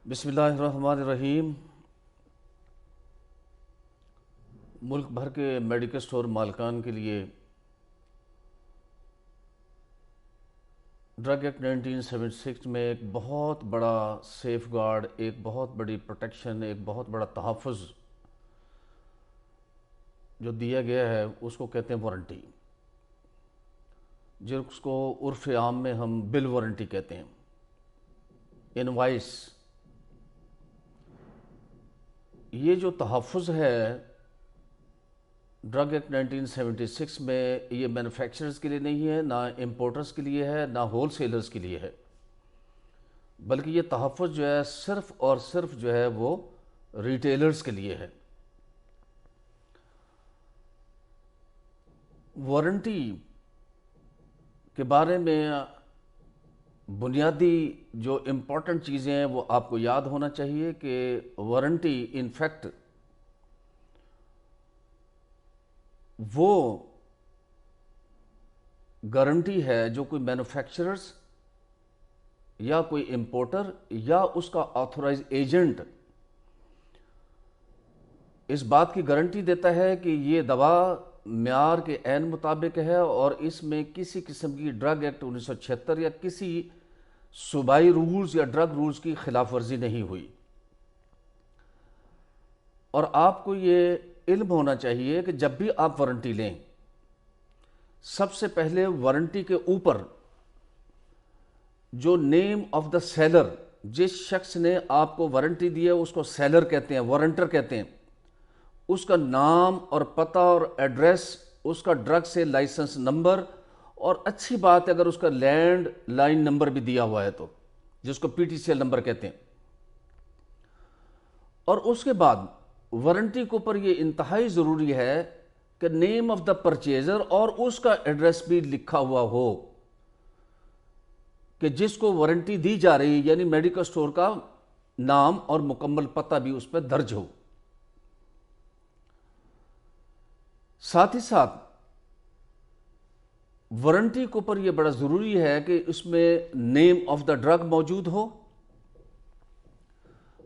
بسم اللہ الرحمن الرحیم۔ ملک بھر کے میڈیکل سٹور مالکان کے لیے ڈرگ ایکٹ 1976 میں ایک بہت بڑا سیف گارڈ، ایک بہت بڑی پروٹیکشن، ایک بہت بڑا تحفظ جو دیا گیا ہے اس کو کہتے ہیں وارنٹی، جس کو عرف عام میں ہم بل وارنٹی کہتے ہیں، انوائس۔ یہ جو تحفظ ہے ڈرگ ایکٹ 1976 میں، یہ مینوفیکچررز کے لیے نہیں ہے، نہ امپورٹرز کے لیے ہے، نہ ہول سیلرز کے لیے ہے، بلکہ یہ تحفظ جو ہے صرف اور صرف جو ہے وہ ریٹیلرز کے لیے ہے۔ وارنٹی کے بارے میں بنیادی جو امپورٹنٹ چیزیں ہیں وہ آپ کو یاد ہونا چاہیے کہ وارنٹی ان فیکٹ وہ گارنٹی ہے جو کوئی مینوفیکچررز یا کوئی امپورٹر یا اس کا آتھورائز ایجنٹ اس بات کی گارنٹی دیتا ہے کہ یہ دوا معیار کے عین مطابق ہے اور اس میں کسی قسم کی ڈرگ ایکٹ 1976 یا کسی صوبائی رولز یا ڈرگ رولز کی خلاف ورزی نہیں ہوئی۔ اور آپ کو یہ علم ہونا چاہیے کہ جب بھی آپ وارنٹی لیں، سب سے پہلے وارنٹی کے اوپر جو نیم آف دا سیلر، جس شخص نے آپ کو وارنٹی دی ہے اس کو سیلر کہتے ہیں، وارنٹر کہتے ہیں، اس کا نام اور پتہ اور ایڈریس، اس کا ڈرگ سے لائسنس نمبر، اور اچھی بات ہے اگر اس کا لینڈ لائن نمبر بھی دیا ہوا ہے تو، جس کو P T C L number کہتے ہیں۔ اور اس کے بعد وارنٹی کے اوپر یہ انتہائی ضروری ہے کہ نیم آف دا پرچیزر اور اس کا ایڈریس بھی لکھا ہوا ہو کہ جس کو وارنٹی دی جا رہی ہے، یعنی میڈیکل سٹور کا نام اور مکمل پتہ بھی اس پہ درج ہو۔ ساتھ ہی ساتھ وارنٹی کے اوپر یہ بڑا ضروری ہے کہ اس میں نیم آف دا ڈرگ موجود ہو،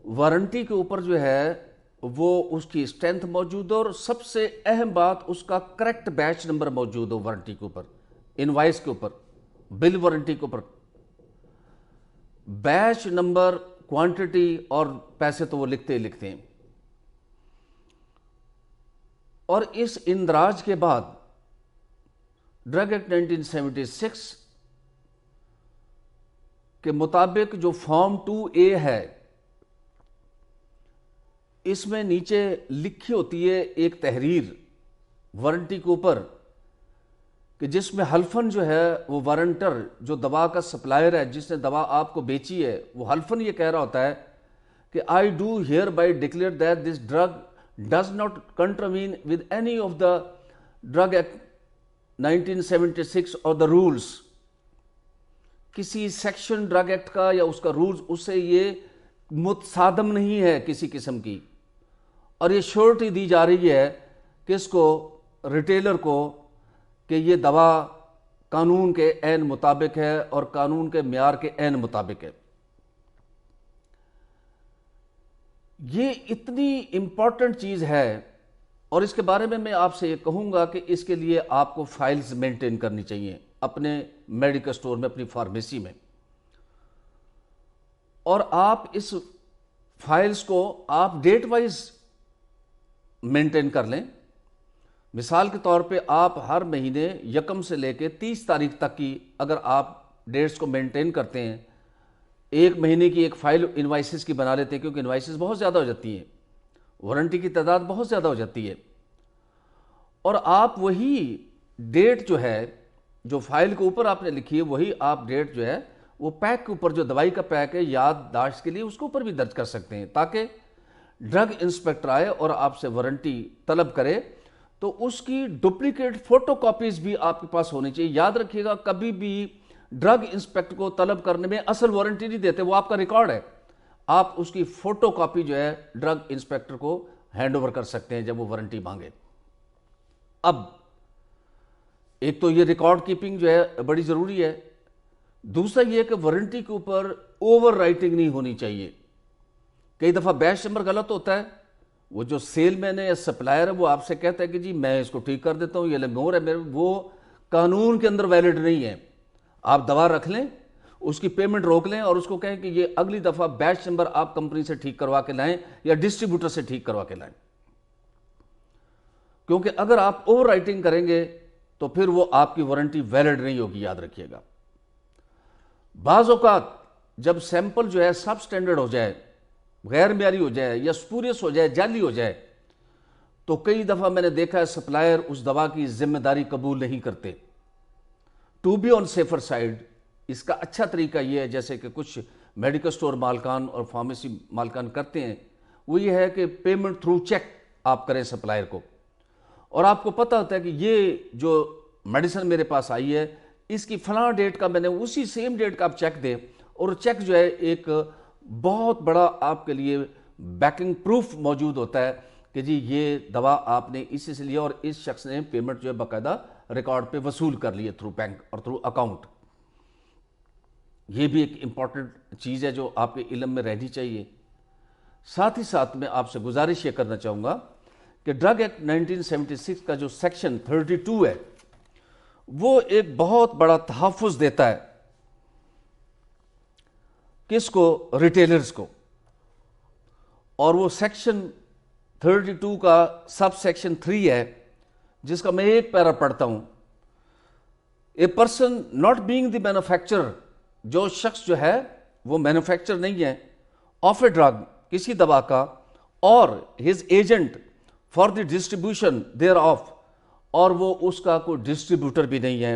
وارنٹی کے اوپر جو ہے وہ اس کی اسٹرینتھ موجود ہو، اور سب سے اہم بات اس کا کریکٹ بیچ نمبر موجود ہو وارنٹی کے اوپر، انوائس کے اوپر، بل وارنٹی کے اوپر بیچ نمبر، کوانٹٹی اور پیسے تو وہ لکھتے ہی لکھتے ہیں۔ اور اس اندراج کے بعد ڈرگ ایکٹ 1976 کے مطابق جو فارم 2A ہے، اس میں نیچے لکھی ہوتی ہے ایک تحریر وارنٹی کے اوپر کہ جس میں حلفاً جو ہے وہ وارنٹر جو دوا کا سپلائر ہے، جس نے دوا آپ کو بیچی ہے، وہ حلفاً یہ کہہ رہا ہوتا ہے کہ I do hereby declare that this drug does not contravene with any of the Drug Act 1976 or the rules۔ کسی سیکشن ڈرگ ایکٹ کا یا اس کا رولز اس سے یہ متصادم نہیں ہے کسی قسم کی، اور یہ شورٹی دی جا رہی ہے کس کو؟ ریٹیلر کو، کہ یہ دوا قانون کے عین مطابق ہے اور قانون کے معیار کے عین مطابق ہے۔ یہ اتنی امپورٹنٹ چیز ہے، اور اس کے بارے میں آپ سے یہ کہوں گا کہ اس کے لیے آپ کو فائلز مینٹین کرنی چاہیے اپنے میڈیکل سٹور میں، اپنی فارمیسی میں، اور آپ اس فائلز کو آپ ڈیٹ وائز مینٹین کر لیں۔ مثال کے طور پہ آپ ہر مہینے 1 سے لے کے 30 تاریخ تک کی اگر آپ ڈیٹس کو مینٹین کرتے ہیں، ایک مہینے کی ایک فائل انوائسز کی بنا لیتے ہیں، کیونکہ انوائسز بہت زیادہ ہو جاتی ہیں، وارنٹی کی تعداد بہت زیادہ ہو جاتی ہے، اور آپ وہی ڈیٹ جو ہے جو فائل کے اوپر آپ نے لکھی ہے، وہی آپ ڈیٹ جو ہے وہ پیک کے اوپر، جو دوائی کا پیک ہے یادداشت کے لیے، اس کے اوپر بھی درج کر سکتے ہیں، تاکہ ڈرگ انسپیکٹر آئے اور آپ سے وارنٹی طلب کرے تو اس کی ڈپلیکیٹ فوٹو کاپیز بھی آپ کے پاس ہونی چاہیے۔ یاد رکھیے گا، کبھی بھی ڈرگ انسپیکٹر کو طلب کرنے میں اصل وارنٹی نہیں دیتے، وہ آپ کا ریکارڈ ہے، آپ اس کی فوٹو کاپی جو ہے ڈرگ انسپیکٹر کو ہینڈ اوور کر سکتے ہیں جب وہ وارنٹی مانگے۔ اب ایک تو یہ ریکارڈ کیپنگ جو ہے بڑی ضروری ہے، دوسرا یہ کہ وارنٹی کے اوپر اوور رائٹنگ نہیں ہونی چاہیے۔ کئی دفعہ بیچ نمبر غلط ہوتا ہے، وہ جو سیل مین ہے یا سپلائر ہے وہ آپ سے کہتا ہے کہ جی میں اس کو ٹھیک کر دیتا ہوں، یہ لیمور ہے میرے، وہ قانون کے اندر ویلڈ نہیں ہے. آپ دوا رکھ لیں، اس کی پیمنٹ روک لیں اور اس کو کہیں کہ یہ اگلی دفعہ بیچ نمبر آپ کمپنی سے ٹھیک کروا کے لائیں یا ڈسٹریبیوٹر سے ٹھیک کروا کے لائیں. کیونکہ اگر آپ اوور رائٹنگ کریں گے تو پھر وہ آپ کی وارنٹی ویلڈ نہیں ہوگی، یاد رکھیے گا. بعض اوقات جب سیمپل جو ہے سب سٹینڈرڈ ہو جائے، غیر معیاری ہو جائے یا سپوریس ہو جائے، جعلی ہو جائے، تو کئی دفعہ میں نے دیکھا ہے سپلائر اس دوا کی ذمہ داری قبول نہیں کرتے. To be on safer side, اس کا اچھا طریقہ یہ ہے، جیسے کہ کچھ میڈیکل سٹور مالکان اور فارمیسی مالکان کرتے ہیں، وہ یہ ہے کہ پیمنٹ تھرو چیک آپ کریں سپلائر کو. اور آپ کو پتہ ہوتا ہے کہ یہ جو میڈیسن میرے پاس آئی ہے اس کی فلاں ڈیٹ کا، میں نے اسی سیم ڈیٹ کا آپ چیک دیں، اور چیک جو ہے ایک بہت بڑا آپ کے لیے بیکنگ پروف موجود ہوتا ہے کہ جی یہ دوا آپ نے اسی سے لیا اور اس شخص نے پیمنٹ جو ہے باقاعدہ ریکارڈ پہ وصول کر لی ہے تھرو بینک اور تھرو اکاؤنٹ. یہ بھی ایک امپورٹنٹ چیز ہے جو آپ کے علم میں رہنی چاہیے. ساتھ ہی ساتھ میں آپ سے گزارش یہ کرنا چاہوں گا کہ ڈرگ ایکٹ 1976 کا جو سیکشن 32 ہے وہ ایک بہت بڑا تحفظ دیتا ہے کس کو؟ ریٹیلرز کو. اور وہ سیکشن 32 کا سب سیکشن 3 ہے جس کا میں ایک پیرا پڑھتا ہوں. A person not being the manufacturer, جو شخص جو ہے وہ مینوفیکچر نہیں ہے، آف اے ڈرگ، کسی دوا کا، اور his agent for the distribution thereof, اور وہ اس کا کوئی ڈسٹریبیوٹر بھی نہیں ہے،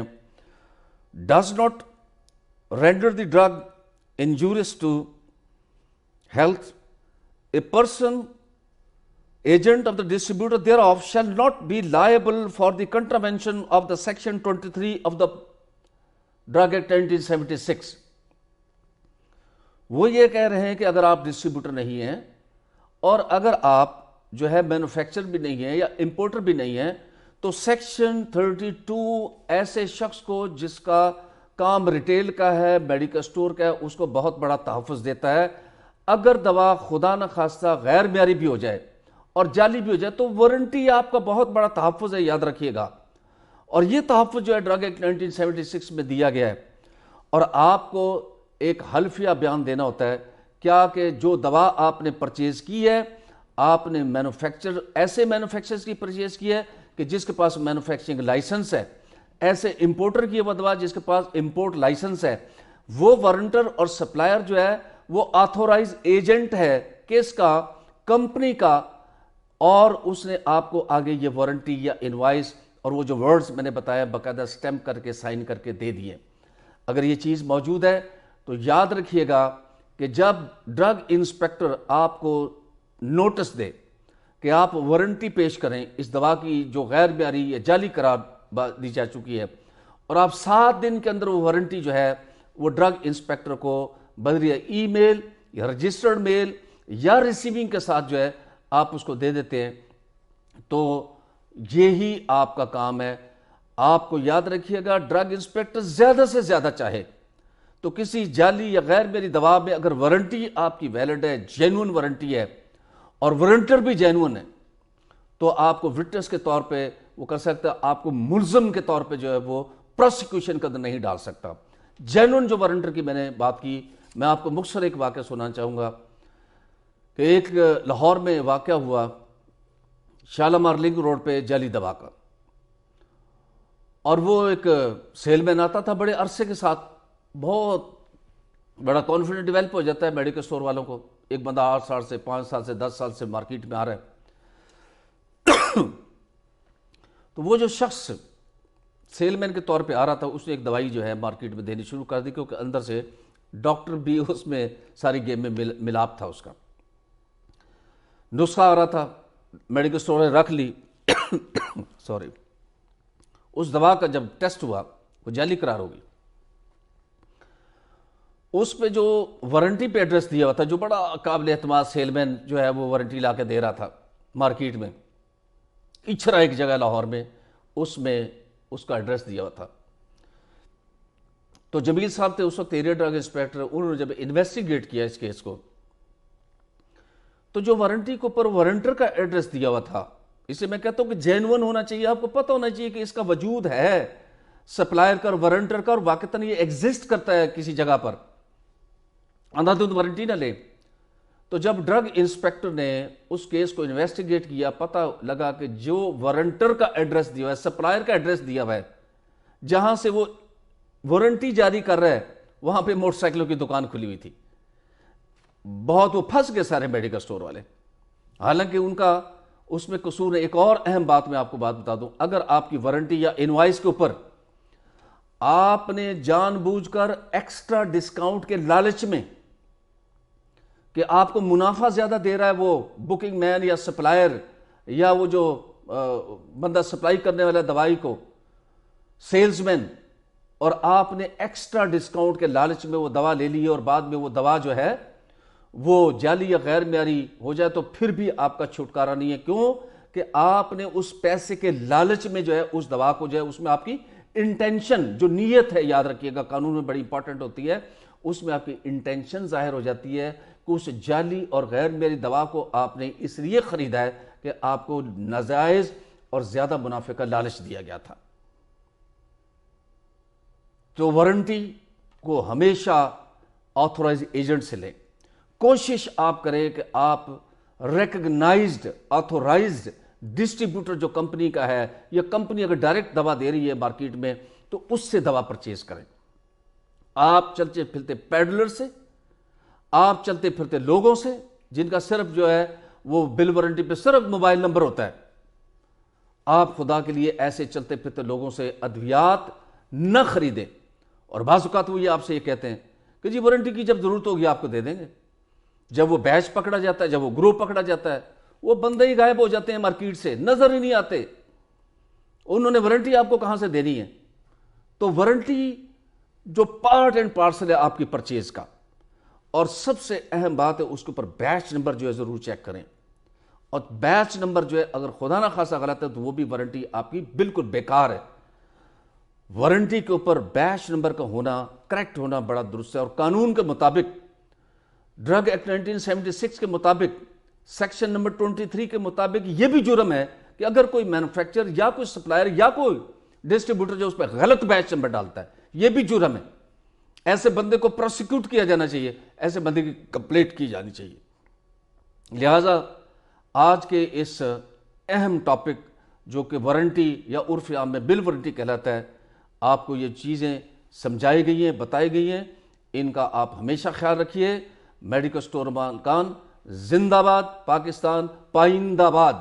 does not render the drug injurious to health, a person agent of the distributor thereof shall not be liable for the contravention of the section 23 of the Drug Act 1976. وہ یہ کہہ رہے ہیں کہ اگر آپ ڈسٹریبیوٹر نہیں ہیں اور اگر آپ جو ہے مینوفیکچر بھی نہیں ہیں یا امپورٹر بھی نہیں ہیں تو سیکشن 32 ایسے شخص کو جس کا کام ریٹیل کا ہے، میڈیکل سٹور کا ہے، اس کو بہت بڑا تحفظ دیتا ہے. اگر دوا خدا نخواستہ غیر معیاری بھی ہو جائے اور جعلی بھی ہو جائے تو وارنٹی آپ کا بہت بڑا تحفظ ہے، یاد رکھیے گا. اور یہ تحفظ جو ہے ڈرگ ایکٹ 1976 میں دیا گیا ہے. اور آپ کو ایک حلفیہ بیان دینا ہوتا ہے کیا کہ جو دوا آپ نے پرچیز کی ہے، آپ نے ایسے مینوفیکچرز کی پرچیز کی ہے کہ جس کے پاس مینوفیکچرنگ لائسنس ہے، ایسے امپورٹر کی وہ دوا جس کے پاس امپورٹ لائسنس ہے. وہ وارنٹر اور سپلائر جو ہے وہ آتھورائز ایجنٹ ہے کس کا؟ کمپنی کا. اور اس نے آپ کو آگے یہ وارنٹی یا انوائس اور وہ جو ورڈز میں نے بتایا باقاعدہ سٹیمپ کر کے سائن کر کے دے دیے. اگر یہ چیز موجود ہے تو یاد رکھیے گا کہ جب ڈرگ انسپیکٹر آپ کو نوٹس دے کہ آپ وارنٹی پیش کریں اس دوا کی جو غیر معیاری یا جعلی قرار دی جا چکی ہے، اور آپ 7 دن کے اندر وہ وارنٹی جو ہے وہ ڈرگ انسپیکٹر کو بذریعہ ای میل یا رجسٹرڈ میل یا ریسیونگ کے ساتھ جو ہے آپ اس کو دے دیتے ہیں، تو یہی آپ کا کام ہے. آپ کو یاد رکھیے گا ڈرگ انسپیکٹر زیادہ سے زیادہ چاہے تو کسی جعلی یا غیر معیاری دوا میں اگر وارنٹی آپ کی ویلڈ ہے، جینون وارنٹی ہے اور وارنٹر بھی جینون ہے، تو آپ کو وٹنس کے طور پہ وہ کر سکتا ہے، آپ کو ملزم کے طور پہ جو ہے وہ پروسیکیوشن کے اندر نہیں ڈال سکتا. جینون جو وارنٹر کی میں نے بات کی، میں آپ کو مختصر ایک واقعہ سنانا چاہوں گا کہ ایک لاہور میں واقعہ ہوا شالامار لنک روڈ پہ جعلی دوا کا. اور وہ ایک سیل مین آتا تھا بڑے عرصے کے ساتھ، بہت بڑا کانفیڈنٹ ڈیولپ ہو جاتا ہے میڈیکل سٹور والوں کو. ایک بندہ 8 سال سے 5 سال سے 10 سال سے مارکیٹ میں آ رہا ہے. تو وہ جو شخص سیل مین کے طور پہ آ رہا تھا اس نے ایک دوائی جو ہے مارکیٹ میں دینی شروع کر دی، کیونکہ اندر سے ڈاکٹر بھی اس میں ساری گیم میں ملاپ تھا. اس کا نسخہ آ رہا تھا، میڈیکل سٹور نے رکھ لی سوری. اس دوا کا جب ٹیسٹ ہوا وہ جعلی قرار ہوگی. اس پہ جو وارنٹی پہ ایڈریس دیا ہوا تھا، جو بڑا قابل اعتماد سیل مین جو ہے وہ وارنٹی لا کے دے رہا تھا مارکیٹ میں، اچھرا ایک جگہ لاہور میں، اس میں اس کا ایڈریس دیا ہوا تھا. تو جمیل صاحب تھے اس وقت ایریا ڈرگ انسپیکٹر، انہوں نے جب انویسٹیگیٹ کیا اس کیس کو تو جو وارنٹی کے اوپر وارنٹر کا ایڈریس دیا ہوا تھا، اسے میں کہتا ہوں کہ جینون ہونا چاہیے، آپ کو پتہ ہونا چاہیے کہ اس کا وجود ہے، سپلائر کا اور وارنٹر کا، اور واقعتاً یہ ایگزسٹ کرتا ہے کسی جگہ پر، اندھا دھند وارنٹی نہ لے۔ تو جب ڈرگ انسپیکٹر نے اس کیس کو انویسٹیگیٹ کیا، پتہ لگا کہ جو وارنٹر کا ایڈریس دیا ہوا ہے، سپلائر کا ایڈریس دیا ہوا ہے، جہاں سے وہ وارنٹی جاری کر رہا ہے، وہاں پہ موٹر سائیکلوں کی دکان کھلی ہوئی تھی۔ بہت وہ پھنس گئے سارے میڈیکل سٹور والے، حالانکہ ان کا اس میں قصور ہے۔ ایک اور اہم بات میں آپ کو بتا دوں، اگر آپ کی وارنٹی یا انوائس کے اوپر آپ نے جان بوجھ کر ایکسٹرا ڈسکاؤنٹ کے لالچ میں کہ آپ کو منافع زیادہ دے رہا ہے وہ بکنگ مین یا سپلائر یا وہ جو بندہ سپلائی کرنے والا دوائی کو، سیلز مین، اور آپ نے ایکسٹرا ڈسکاؤنٹ کے لالچ میں وہ دوا لے لی اور بعد میں وہ دوا جو ہے وہ جعلی یا غیر معیاری ہو جائے، تو پھر بھی آپ کا چھٹکارا نہیں ہے۔ کیوں کہ آپ نے اس پیسے کے لالچ میں جو ہے اس دوا کو جو ہے، اس میں آپ کی انٹینشن، جو نیت ہے، یاد رکھیے گا قانون میں بڑی امپورٹنٹ ہوتی ہے، اس میں آپ کی انٹینشن ظاہر ہو جاتی ہے کہ اس جعلی اور غیر معیاری دوا کو آپ نے اس لیے خریدا ہے کہ آپ کو ناجائز اور زیادہ منافع کا لالچ دیا گیا تھا۔ تو وارنٹی کو ہمیشہ آتھورائز ایجنٹ سے لیں۔ کوشش آپ کریں کہ آپ ریکگنائزڈ آتھورائزڈ ڈسٹریبیوٹر جو کمپنی کا ہے، یا کمپنی اگر ڈائریکٹ دوا دے رہی ہے مارکیٹ میں تو اس سے دوا پرچیز کریں۔ آپ چلتے پھرتے پیڈلر سے، آپ چلتے پھرتے لوگوں سے جن کا صرف جو ہے وہ بل وارنٹی پہ صرف موبائل نمبر ہوتا ہے، آپ خدا کے لیے ایسے چلتے پھرتے لوگوں سے ادویات نہ خریدیں۔ اور بعض اوقات وہ یہ آپ سے یہ کہتے ہیں کہ جی وارنٹی کی جب ضرورت ہوگی آپ کو دے دیں گے۔ جب وہ بیچ پکڑا جاتا ہے، جب وہ گروہ پکڑا جاتا ہے، وہ بندے ہی غائب ہو جاتے ہیں مارکیٹ سے، نظر ہی نہیں آتے، انہوں نے وارنٹی آپ کو کہاں سے دینی ہے۔ تو وارنٹی جو پارٹ اینڈ پارسل ہے آپ کی پرچیز کا، اور سب سے اہم بات ہے اس کے اوپر بیچ نمبر جو ہے ضرور چیک کریں، اور بیچ نمبر جو ہے اگر خدا نہ خاصا غلط ہے تو وہ بھی وارنٹی آپ کی بالکل بیکار ہے۔ وارنٹی کے اوپر بیچ نمبر کا ہونا، کریکٹ ہونا بڑا درست ہے، اور قانون کے مطابق، ڈرگ ایکٹ 1976 کے مطابق، سیکشن نمبر 23 کے مطابق یہ بھی جرم ہے کہ اگر کوئی مینوفیکچر یا کوئی سپلائر یا کوئی ڈسٹریبیوٹر جو اس پہ غلط بیچ نمبر ڈالتا ہے، یہ بھی جرم ہے۔ ایسے بندے کو پروسیکیوٹ کیا جانا چاہیے، ایسے بندے کی کمپلیٹ کی جانی چاہیے۔ لہٰذا آج کے اس اہم ٹاپک جو کہ وارنٹی یا عرف عام میں بل وارنٹی کہلاتا ہے، آپ کو یہ چیزیں سمجھائی گئی ہیں، بتائی گئی ہیں، ان کا آپ ہمیشہ خیال رکھیے۔ میڈیکل سٹور مالکان زندہ باد، پاکستان پائندہ باد۔